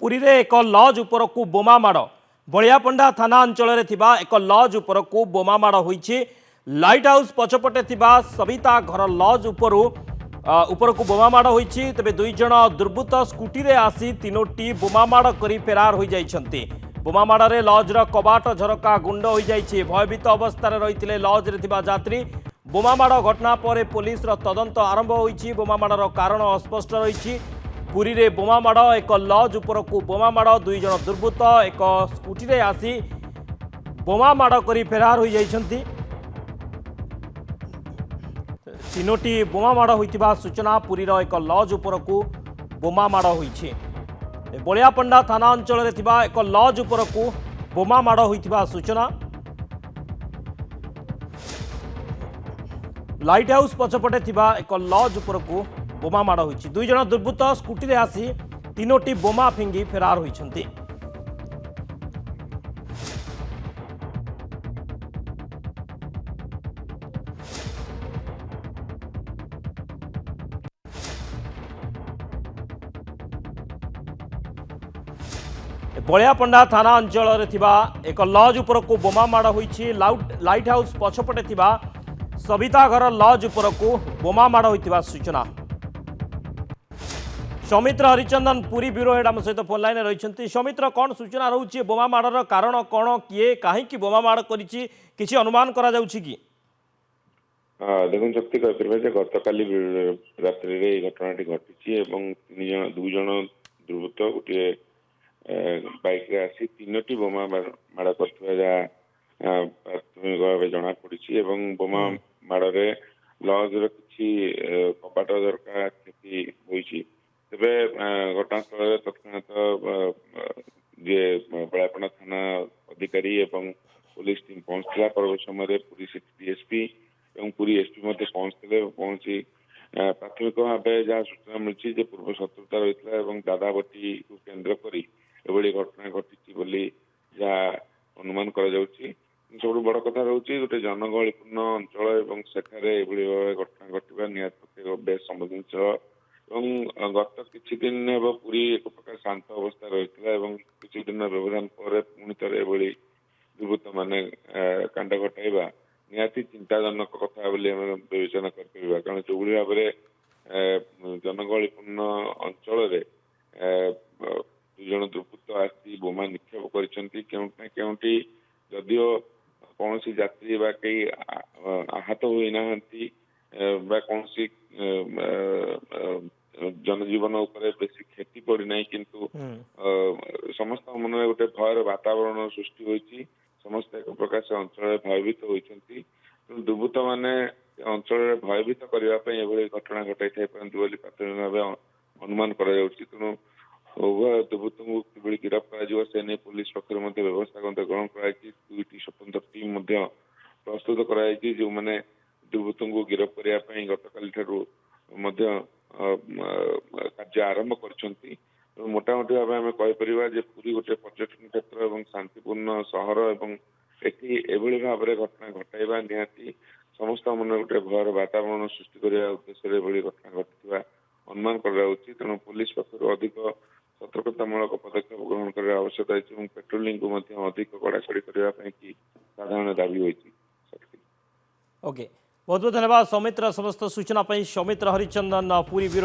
पुरी रे एक लज उपरकू बोमा माड़ बलियापंडा थाना अंचल एक लज उपरकू बोमा माड़ होइछि। लाइट हाउस पछपटे थिबा सविता घर लज उपरकू बोमा माड़ होइछि। तबे दुई जण दुर्बृत्त स्कूटी रे आसी तीनोटी बोमा माड़ करी फेरार होई जाइछन्ति। बोमा माड़े लजर कबाट झरका गुंड हो जाइछि। भयभीत अवस्था रही लज रे थिबा यात्री। बोमा माड़ घटना पर पुलिस तदंत आरंभ होइछि। बोमा माड़र कारण अस्पष्ट रही। पुरी रे बोमा माड़ एक लज उपरकू बोमा माड़ दुई जण दुर्बृत्त एक स्कूटी रे आसी बोमा माड़ करी फेरार होई जाइछन्ति। तीनोटी बोमा माड़ होइतिबा सूचना पुरीर एक लज उपरकू बोमा माड़ होइछि। बलियापंडा थाना अंचल एक लज उपरकू बोमा माड़ होइतिबा सूचना। लाइट हाउस पछपटे थिबा एक लज उपरकू बोमा माड़ होइछि। दुई जण दुर्बृत्त स्कूटी रे आसी तीनोटी बोमा फिंगी फेरार होइछन्ति। बलियापंडा थाना अंचल एक लज उपरकू बोमा माड़ होइछि। लाइट हाउस पछपटे थिबा सविता घर लज उपरकू बोमा माड़ होइतिबा सूचना। सौमित्र हरिचंदन पुरी ब्यूरो हेड आम सहित फोन लाइन रही। सौमित्र कौन सूचना रोचे बोमा माड़र कारण कौन किए कहीं बम माड़ किसी अनुमान करा जाउछि कि? देखो शक्ति कही गत काली रात्रि घटनाटी घटी दुई जन दुर्बृत्त गोटे बाइक रे आसी तीनोटी बोमा माड़ कर प्राथमिक भाव जना पड़ी। बोमा माड़े लज कि कबाट झरका क्षति होती। तेरे घटनास्थल तत्कात जे बलियापंडा थाना अधिकारी एवं पुलिस टीम पहुंचला। परवर्त समय पुरी सिटी डीएसपी और पुरी एसपी पहुंचते पहुंची प्राथमिक भाव जहाँ सूचना मिली पूर्व शत्रुता रही है दादावटी को केन्द्र करी एभली घटना घटी जहाँ अनुमान करा सब बड़ कथा रोचे गोटे जनगहलीपूर्ण अंचल सेठारे घटना घटवा निहत प्रत्येक बेस संवेदनशील। गत किछि दिन हेब पुरी एक प्रकार शांत अवस्था रही किछि दिन व्यवधान पर पुणी थे दुर्बृत्त माने कांड घटाइबा निहाती चिंताजनक कथा विवेचना कर। कारण जो भाव जनगहलीपूर्ण अंचल दुई जन दुर्बृत्त आसी बोमा निक्षेप करती जदिओ कौन यात्री बा कई आहत हुई ना कौन जनजीवन बेसी क्षति पड़ना किंतु समस्त मन में गोटे भयर वातावरण सृष्टि होती। समस्त एक प्रकार से अंचल भयभीत होती। दुर्बृत्त माने अंचल भयभीत करने घटना घटाई प्राथमिक भाव अनुमान कर। तेणु उभय दुर्बृत्त को किभली गिरफ्त कर पुलिस पक्ष व्यवस्था ग्रहण कर दुईटी स्वतंत्र टीम प्रस्तुत कर जो मैंने दुर्बृत्त को गिरफ्त करने गत काली कार्य आरंभ कर। मोटामोटी भाव आम कहीपर पुरी गोटे पर्यटन क्षेत्र और शांतिपूर्ण सहर एभली भाव घटना घटाइबा निहाती समस्त मन गोटे भयर वातावरण सृष्टि करने उद्देश्य घटना घटी अनुमान कर। तेणु पुलिस पक्ष अधिक सतर्कतामूलक पदक्षेप ग्रहण करने आवश्यकता है। पेट्रोलिंग को अधिक कड़ाकड़ी करने की साधारण दाबी होती। ओके, बहुत बहुत धन्यवाद सौमित्र समस्त सूचना। सौमित्र हरिचंदन पुरी ब्यूरो।